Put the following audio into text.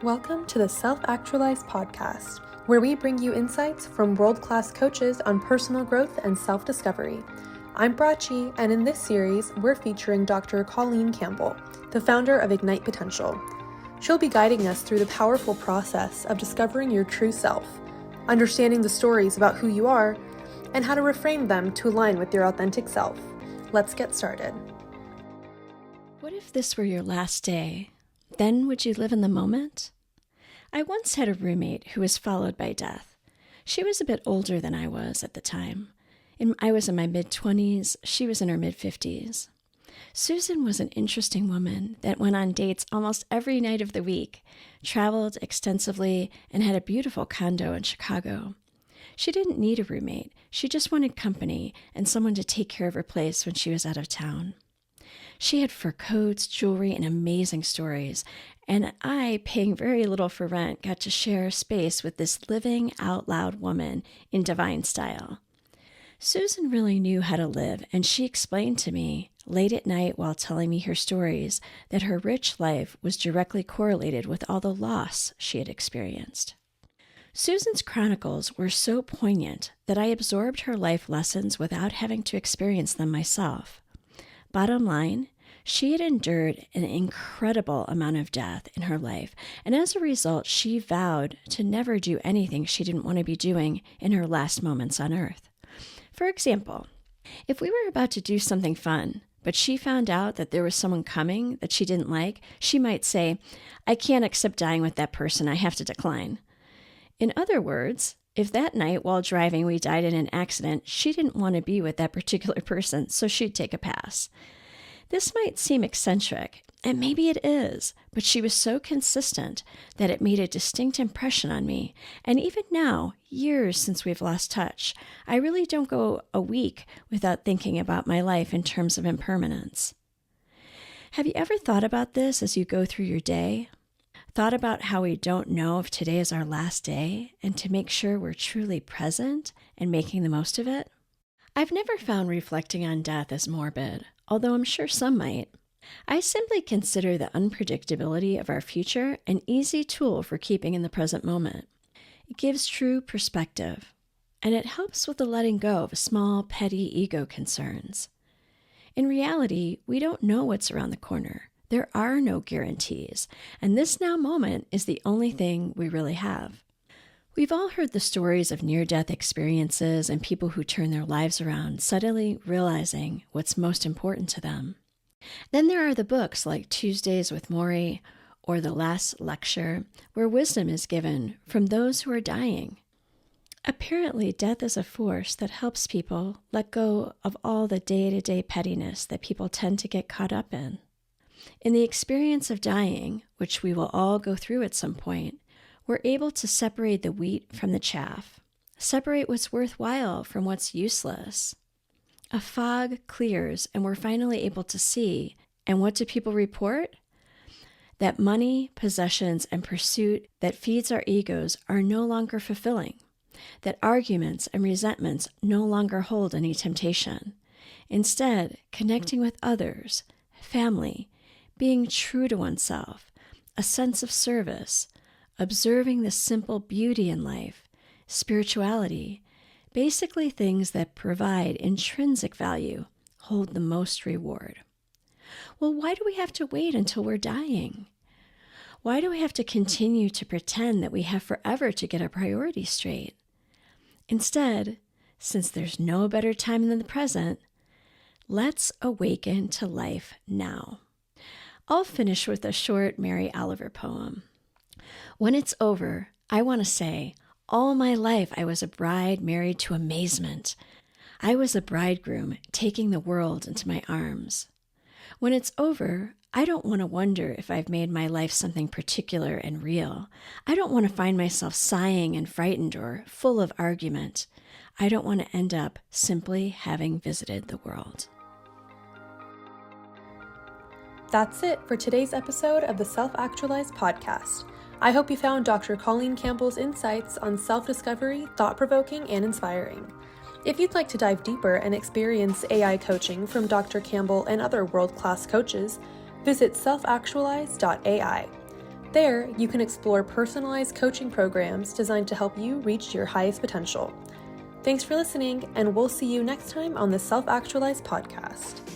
Welcome to the SelfActualize Podcast, where we bring you insights from world-class coaches on personal growth and self-discovery. I'm Brachi, and in this series, we're featuring Dr. Colleen Campbell, the founder of Ignite Potential. She'll be guiding us through the powerful process of discovering your true self, understanding the stories about who you are, and how to reframe them to align with your authentic self. Let's get started. What if this were your last day? Then would you live in the moment? I once had a roommate who was followed by death. She was a bit older than I was at the time. I was in my mid-20s, she was in her mid-50s. Susan was an interesting woman that went on dates almost every night of the week, traveled extensively, and had a beautiful condo in Chicago. She didn't need a roommate. She just wanted company and someone to take care of her place when she was out of town. She had fur coats, jewelry, and amazing stories, and I, paying very little for rent, got to share space with this living out loud woman in divine style. Susan really knew how to live, and she explained to me, late at night while telling me her stories, that her rich life was directly correlated with all the loss she had experienced. Susan's chronicles were so poignant that I absorbed her life lessons without having to experience them myself. Bottom line, she had endured an incredible amount of death in her life, and as a result, she vowed to never do anything she didn't want to be doing in her last moments on earth. For example, if we were about to do something fun, but she found out that there was someone coming that she didn't like, she might say, "I can't accept dying with that person, I have to decline." In other words, if that night while driving we died in an accident, she didn't want to be with that particular person, so she'd take a pass. This might seem eccentric, and maybe it is, but she was so consistent that it made a distinct impression on me. And even now, years since we've lost touch, I really don't go a week without thinking about my life in terms of impermanence. Have you ever thought about this as you go through your day? Thought about how we don't know if today is our last day, and to make sure we're truly present and making the most of it? I've never found reflecting on death as morbid, although I'm sure some might. I simply consider the unpredictability of our future an easy tool for keeping in the present moment. It gives true perspective, and it helps with the letting go of small, petty ego concerns. In reality, we don't know what's around the corner. There are no guarantees, and this now moment is the only thing we really have. We've all heard the stories of near-death experiences and people who turn their lives around, suddenly realizing what's most important to them. Then there are the books like Tuesdays with Morrie or The Last Lecture, where wisdom is given from those who are dying. Apparently, death is a force that helps people let go of all the day-to-day pettiness that people tend to get caught up in. In the experience of dying, which we will all go through at some point, we're able to separate the wheat from the chaff, separate what's worthwhile from what's useless. A fog clears and we're finally able to see, and what do people report? That money, possessions, and pursuit that feeds our egos are no longer fulfilling, that arguments and resentments no longer hold any temptation. Instead, connecting with others, family, being true to oneself, a sense of service, observing the simple beauty in life, spirituality, basically things that provide intrinsic value, hold the most reward. Well, why do we have to wait until we're dying? Why do we have to continue to pretend that we have forever to get our priorities straight? Instead, since there's no better time than the present, let's awaken to life now. I'll finish with a short Mary Oliver poem. When it's over, I want to say, all my life I was a bride married to amazement. I was a bridegroom taking the world into my arms. When it's over, I don't want to wonder if I've made my life something particular and real. I don't want to find myself sighing and frightened or full of argument. I don't want to end up simply having visited the world. That's it for today's episode of the SelfActualize Podcast. I hope you found Dr. Colleen Campbell's insights on self-discovery thought-provoking and inspiring. If you'd like to dive deeper and experience AI coaching from Dr. Campbell and other world-class coaches, visit selfactualize.ai. There, you can explore personalized coaching programs designed to help you reach your highest potential. Thanks for listening, and we'll see you next time on the SelfActualize Podcast.